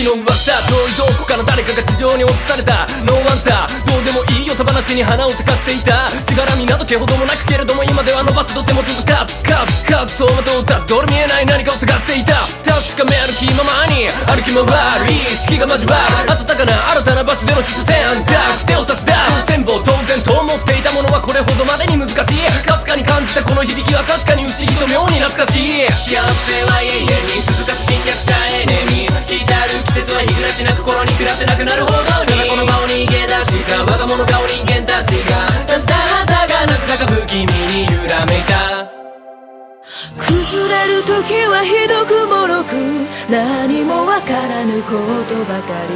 月の噂、遠いどこかの誰かが地上に落とされた。ノーアンサー、どうでもいいよと話に花を咲かせていた。しがらみなど毛ほどもなくけれども、今では伸ばすとても続かそうまとったどれ見えない何かを探していた。確かめ歩きままに歩き回り、意識が交わる温かな新たな場所での視線。手を差し出す全部を当然と思っていたものはこれほどまでに難しい。かすかに感じたこの響きは確かに不思議と妙に懐かしい。幸せは永遠に続かず侵略者エネミー、来たる季節は日暮らしなく心に暮らせなくなるほどに、ただこの場を逃げ出した我が物顔人間たちがただがなぜだか不気味に揺らめいた。崩れる時はひどくもろく、何もわからぬことばかり。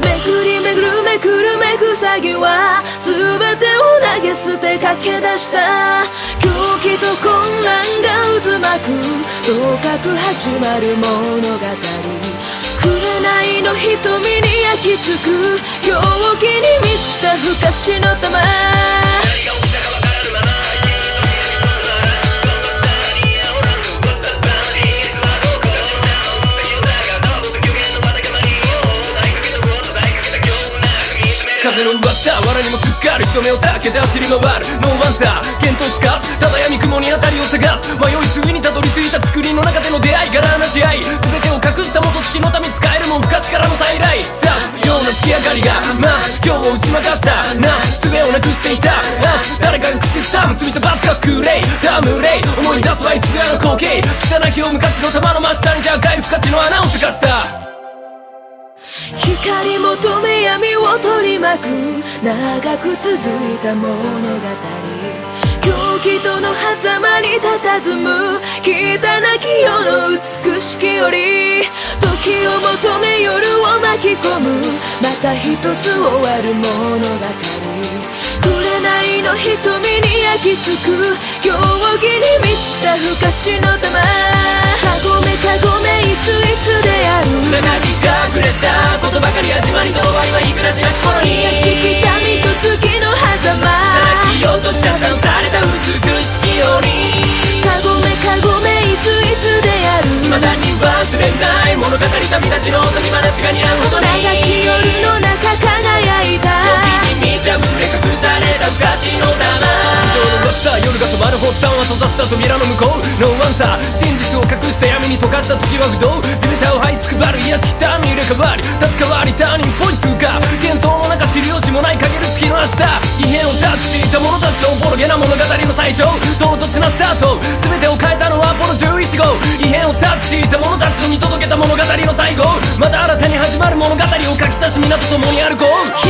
めくりめぐるめくるめく詐欺は全てを投げ捨て駆け出した。狂気と混乱が渦巻くとかく始まる物語。紅の瞳に焼き付く狂気に満ちた不可視の玉。風の噂、藁にもすっかり人目を避けて走り回るノーアンサー、見当つかずただ闇雲に当たりを探す。迷い次にたどり着いた作りの中での出会いから話し合い、全てを隠した元月のため使えるもん昔からの再来。さすような月明かりがまず今日を打ち負かしたな術をなくしていた。誰かが口ずさむ罪と罰がクレイタムレイ、思い出すはいつやの光景。汚きを昔の玉の真下にじゃがい不価値の穴を咲かした。光求め闇を取り巻く長く続いた物語。狂気との狭間に佇む汚き世の美しき折、時を求め夜を巻き込むまた一つ終わる物語。紅の瞳に焼き付く狂気に満ちた不可視の玉。かごめかごめいついつである繋がり隠れたことばかり始まりと終わりは日暮らしなき頃に、卑しき民と月の狭間、泣き落とし遮断された美しき折。かごめかごめいついつである未だに忘れない物語、旅立ちの時話が似合うほどに、長き夜の中輝いた時に満ち溢れ隠された不可視の玉。地上の噂、夜が止まる発端は閉ざした扉の向こう。ノーアンサー、真実を隠した闇に溶かした時は不動。地べたを這いつくばる癒しきたに入れ替わり立ち替わりターニングポイント通過。幻想の中知る由もない陰る月の明日、異変を察知した者たちとおぼろげな物語の最初、唐突なスタート全てを変えたのはアポロ11号。異変を察知した者たちと見届けた物語の最後、また新たに始まる物語を書き足し皆と共に歩こう。